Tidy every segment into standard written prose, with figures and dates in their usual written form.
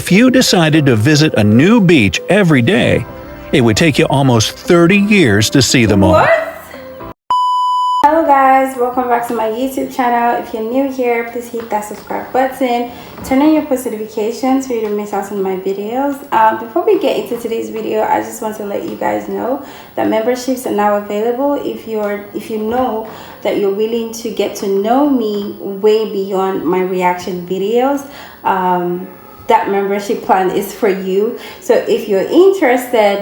if you decided to visit a new beach every day, it would take you almost 30 years to see them all. What? Hello guys, welcome back to my YouTube channel. If you're new here, please hit that subscribe button, turn on your post notifications so you don't miss out on my videos. Before we get into today's video, I just want to let you guys know that memberships are now available. If you know that you're willing to get to know me way beyond my reaction videos, that membership plan is for you. So if you're interested,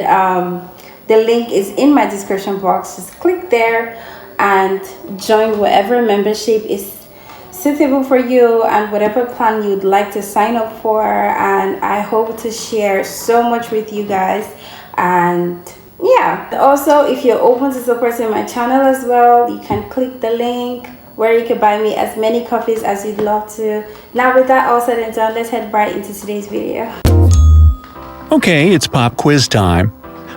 the link is in my description box. Just click there and join whatever membership is suitable for you and whatever plan you'd like to sign up for. And I hope to share so much with you guys. And yeah, also if you're open to supporting my channel as well, you can click the link where you can buy me as many coffees as you'd love to. Now with that all said and done, let's head right into today's video. Okay, it's pop quiz time.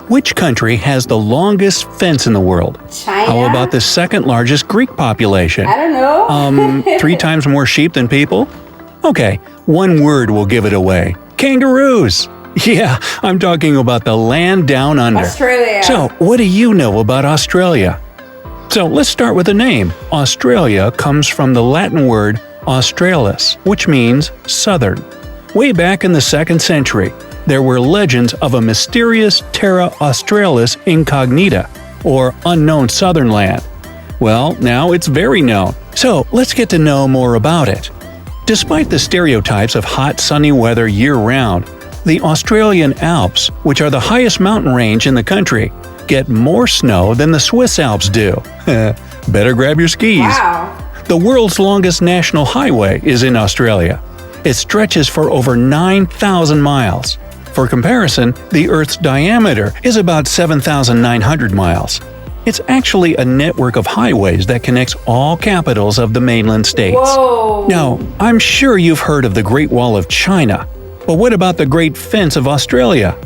Which country has the longest fence in the world? China? How about the second largest Greek population? I don't know. 3 times more sheep than people? Okay, one word will give it away. Kangaroos! Yeah, I'm talking about the land down under. Australia. So, what do you know about Australia? So, let's start with the name. Australia comes from the Latin word australis, which means southern. Way back in the 2nd century, there were legends of a mysterious Terra Australis Incognita, or unknown southern land. Well, now it's very known, so let's get to know more about it. Despite the stereotypes of hot, sunny weather year-round, the Australian Alps, which are the highest mountain range in the country, get more snow than the Swiss Alps do. Better grab your skis. Wow. The world's longest national highway is in Australia. It stretches for over 9,000 miles. For comparison, the Earth's diameter is about 7,900 miles. It's actually a network of highways that connects all capitals of the mainland states. Whoa. Now, I'm sure you've heard of the Great Wall of China, but what about the Great Fence of Australia?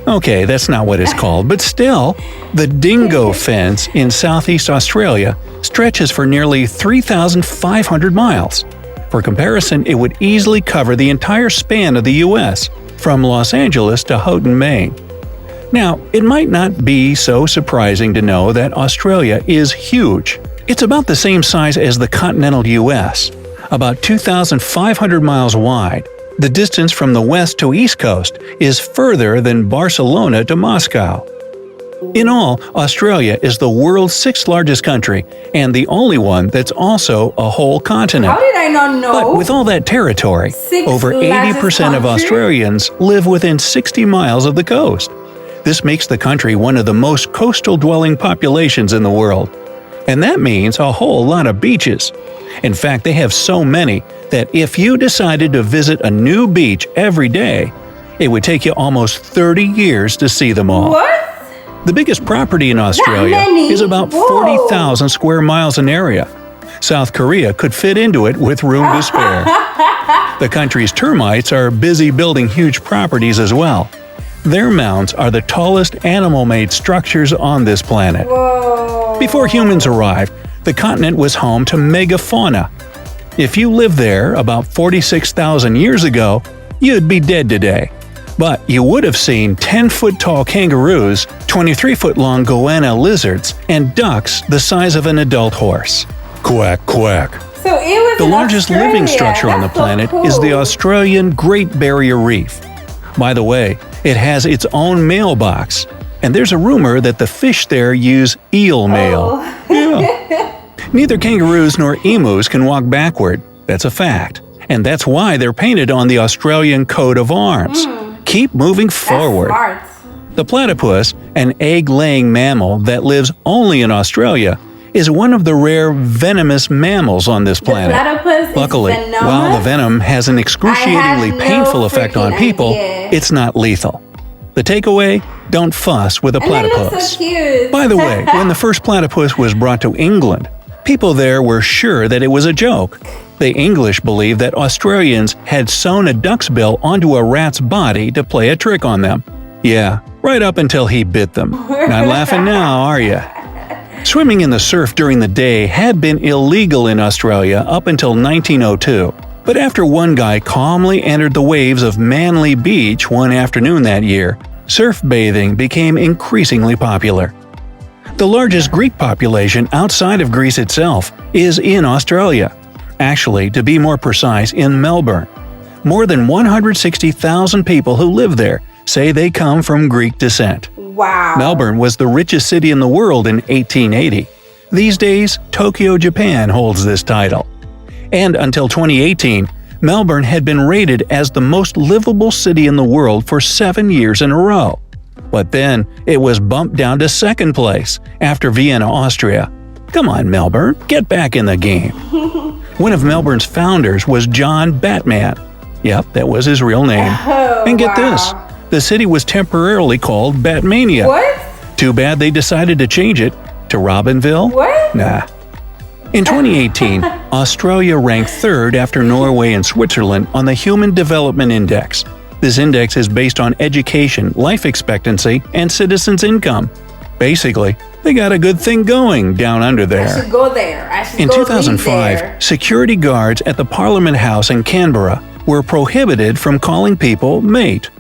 Okay, that's not what it's called, but still, the Dingo Fence in Southeast Australia stretches for nearly 3,500 miles. For comparison, it would easily cover the entire span of the U.S., from Los Angeles to Houghton, Maine. Now, it might not be so surprising to know that Australia is huge. It's about the same size as the continental U.S., about 2,500 miles wide. The distance from the west to east coast is further than Barcelona to Moscow. In all, Australia is the world's 6th largest country and the only one that's also a whole continent. How did I not know? But with all that territory, over 80% of Australians live within 60 miles of the coast. This makes the country one of the most coastal-dwelling populations in the world. And that means a whole lot of beaches. In fact, they have so many that if you decided to visit a new beach every day, it would take you almost 30 years to see them all. What? The biggest property in Australia is about 40,000 square miles in area. South Korea could fit into it with room to spare. The country's termites are busy building huge properties as well. Their mounds are the tallest animal-made structures on this planet. Whoa. Before humans arrived, the continent was home to megafauna. If you lived there about 46,000 years ago, you'd be dead today. But you would have seen 10-foot-tall kangaroos, 23-foot-long goanna lizards, and ducks the size of an adult horse. Quack, quack. So it was the largest Australia. living structure on the planet is the Australian Great Barrier Reef. By the way, it has its own mailbox, and there's a rumor that the fish there use eel mail. Yeah. Neither kangaroos nor emus can walk backward, that's a fact, and that's why they're painted on the Australian coat of arms. Keep moving forward. That's smart. The platypus, an egg-laying mammal that lives only in Australia, is one of the rare venomous mammals on this planet. Luckily, while the venom has an excruciatingly painful effect on people, it's not lethal. The takeaway? Don't fuss with a platypus. So cute. By the way, when the first platypus was brought to England, people there were sure that it was a joke. The English believed that Australians had sewn a duck's bill onto a rat's body to play a trick on them. Yeah, right up until he bit them. Not laughing now, are you? Swimming in the surf during the day had been illegal in Australia up until 1902. But after one guy calmly entered the waves of Manly Beach one afternoon that year, surf bathing became increasingly popular. The largest Greek population outside of Greece itself is in Australia. Actually, to be more precise, in Melbourne. More than 160,000 people who live there say they come from Greek descent. Wow. Melbourne was the richest city in the world in 1880. These days, Tokyo, Japan holds this title. And until 2018, Melbourne had been rated as the most livable city in the world for 7 years in a row. But then, it was bumped down to second place after Vienna, Austria. Come on, Melbourne, get back in the game. One of Melbourne's founders was John Batman. Yep, that was his real name. Oh, and get wow. this, the city was temporarily called Batmania. What? Too bad they decided to change it to Robinville? What? Nah. In 2018, Australia ranked third after Norway and Switzerland on the Human Development Index. This index is based on education, life expectancy, and citizens' income. Basically, they got a good thing going down under I there. should go there. I should In go 2005, there. security guards at the Parliament House in Canberra were prohibited from calling people mate.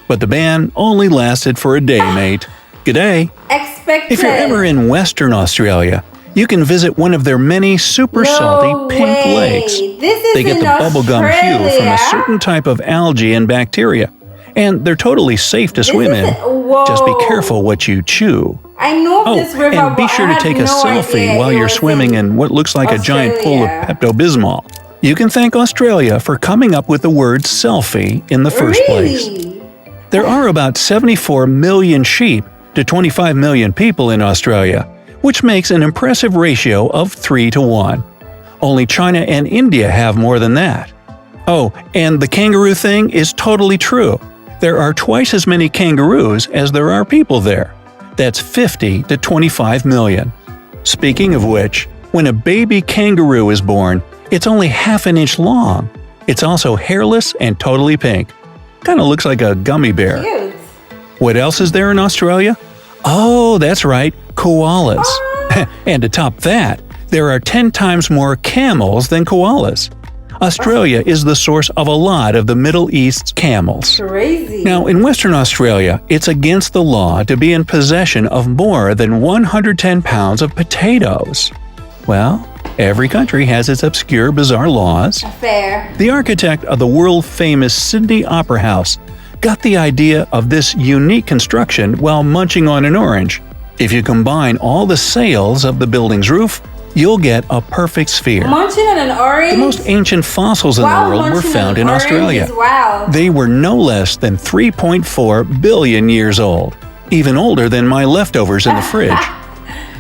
But the ban only lasted for a day, mate. G'day. Expected. If you're ever in Western Australia, you can visit one of their many super No salty pink way. lakes. This is They get in the bubblegum hue from a Australia? certain type of algae and bacteria, and they're totally safe to swim in. Whoa. Just be careful what you chew. I know Oh, this river, and be but sure I to take had a no selfie idea while it you're was swimming in what looks like a giant pool of Australia. Pepto-Bismol. You can thank Australia for coming up with the word selfie in the first place. Really? There are about 74 million sheep to 25 million people in Australia, which makes an impressive ratio of 3 to 1. Only China and India have more than that. Oh, and the kangaroo thing is totally true. There are twice as many kangaroos as there are people there. That's 50 to 25 million. Speaking of which, when a baby kangaroo is born, it's only half an inch long. It's also hairless and totally pink. Kinda looks like a gummy bear. Cute. What else is there in Australia? Oh, that's right, koalas. And to top that, there are 10 times more camels than koalas. Australia is the source of a lot of the Middle East's camels. Crazy. Now, in Western Australia, it's against the law to be in possession of more than 110 pounds of potatoes. Well, every country has its obscure, bizarre laws. Fair. The architect of the world-famous Sydney Opera House got the idea of this unique construction while munching on an orange. If you combine all the sails of the building's roof, you'll get a perfect sphere. Munching on an orange? The most ancient fossils in the Wow, world were munching found on in an orange Australia. is wild. They were no less than 3.4 billion years old, even older than my leftovers in the fridge.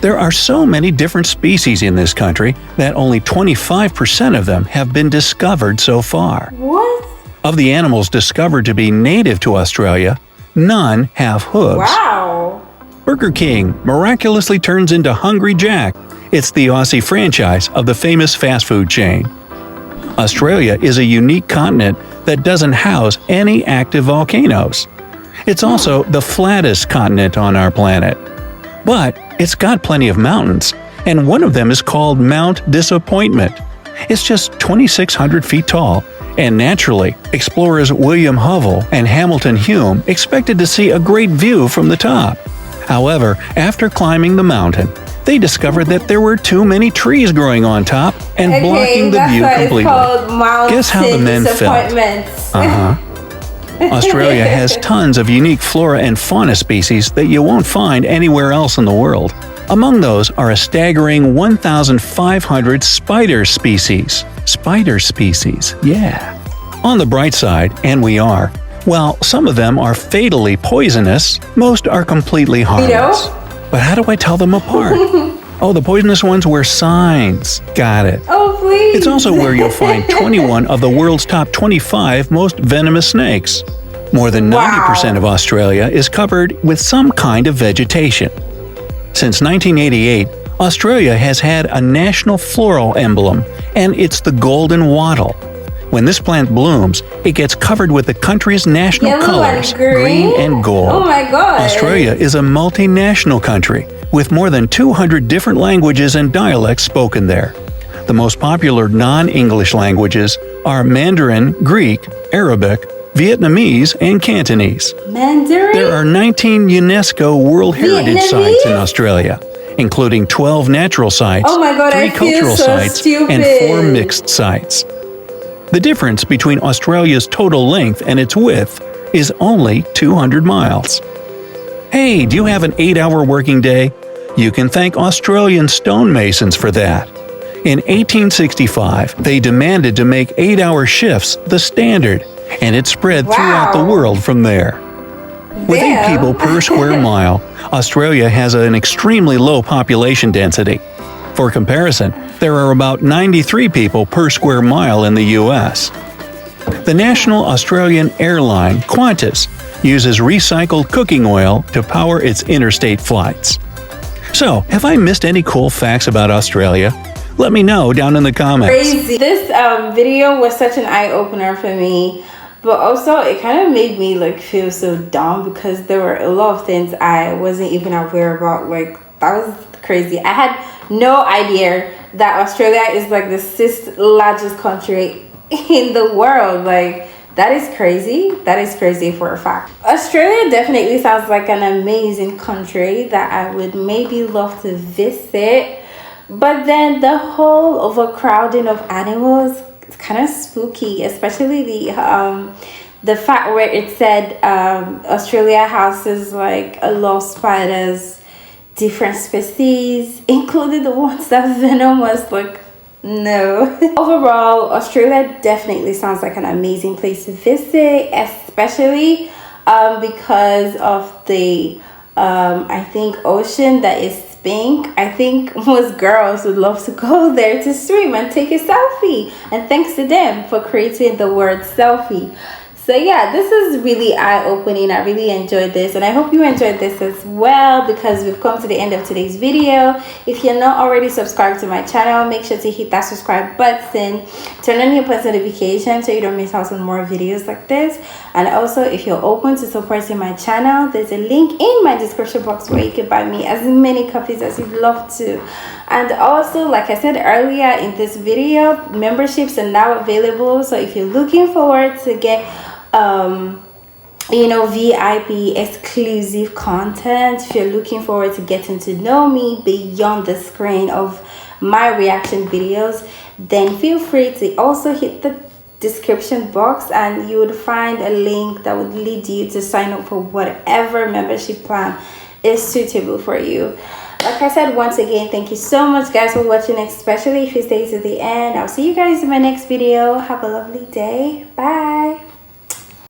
There are so many different species in this country that only 25% of them have been discovered so far. What? Of the animals discovered to be native to Australia, none have hooves. Wow. Burger King miraculously turns into Hungry Jack. It's the Aussie franchise of the famous fast food chain. Australia is a unique continent that doesn't house any active volcanoes. It's also the flattest continent on our planet. But it's got plenty of mountains, and one of them is called Mount Disappointment. It's just 2,600 feet tall, and naturally, explorers William Hovell and Hamilton Hume expected to see a great view from the top. However, after climbing the mountain, they discovered that there were too many trees growing on top and blocking the view completely. It's called Mount Guess how the men felt. Disappointments. Australia has tons of unique flora and fauna species that you won't find anywhere else in the world. Among those are a staggering 1,500 spider species. Spider species, yeah. On the bright side, and we are, while some of them are fatally poisonous, most are completely harmless. But how do I tell them apart? Oh, the poisonous ones wear signs. Got it. Oh, please. It's also where you'll find 21 of the world's top 25 most venomous snakes. More than 90% of Australia is covered with some kind of vegetation. Since 1988, Australia has had a national floral emblem, and it's the golden wattle. When this plant blooms, it gets covered with the country's national Yellow colors, and green? and gold. Oh my god. Australia is a multinational country with more than 200 different languages and dialects spoken there. The most popular non-English languages are Mandarin, Greek, Arabic, Vietnamese, and Cantonese. Mandarin? There are 19 UNESCO World Heritage Vietnamese? Sites in Australia, including 12 natural sites, Oh my God, 3 I feel cultural so sites, stupid. and 4 mixed sites. The difference between Australia's total length and its width is only 200 miles. Hey, do you have an 8-hour working day? You can thank Australian stonemasons for that. In 1865, they demanded to make 8-hour shifts the standard, and it spread throughout the world from there. With 8 people per square mile, Australia has an extremely low population density. For comparison, there are about 93 people per square mile in the US. The national Australian airline, Qantas, uses recycled cooking oil to power its interstate flights. So, have I missed any cool facts about Australia? Let me know down in the comments. Crazy. This video was such an eye-opener for me, but also it kind of made me like feel so dumb because there were a lot of things I wasn't even aware about. Like, that was crazy. I had no idea that Australia is like the 6th largest country in the world. Like, that is crazy. That is crazy for a fact. Australia definitely sounds like an amazing country that I would maybe love to visit. But then the whole overcrowding of animals is kind of spooky, especially the fact where it said Australia houses like a lot of spiders, different species, including the ones that venomous. Like, no. Overall, Australia definitely sounds like an amazing place to visit, especially because of the I think ocean that is pink. I think most girls would love to go there to swim and take a selfie, and thanks to them for creating the word selfie. So yeah, this is really eye-opening. I really enjoyed this, and I hope you enjoyed this as well, because we've come to the end of today's video. If you're not already subscribed to my channel, make sure to hit that subscribe button, turn on your post notifications so you don't miss out on more videos like this. And also, if you're open to supporting my channel, there's a link in my description box where you can buy me as many copies as you'd love to. And also, like I said earlier in this video, memberships are now available. So if you're looking forward to get VIP exclusive content, if you're looking forward to getting to know me beyond the screen of my reaction videos, then feel free to also hit the description box and you would find a link that would lead you to sign up for whatever membership plan is suitable for you. Like I said, once again, thank you so much guys for watching, especially if you stay to the end. I'll see you guys in my next video. Have a lovely day. Bye.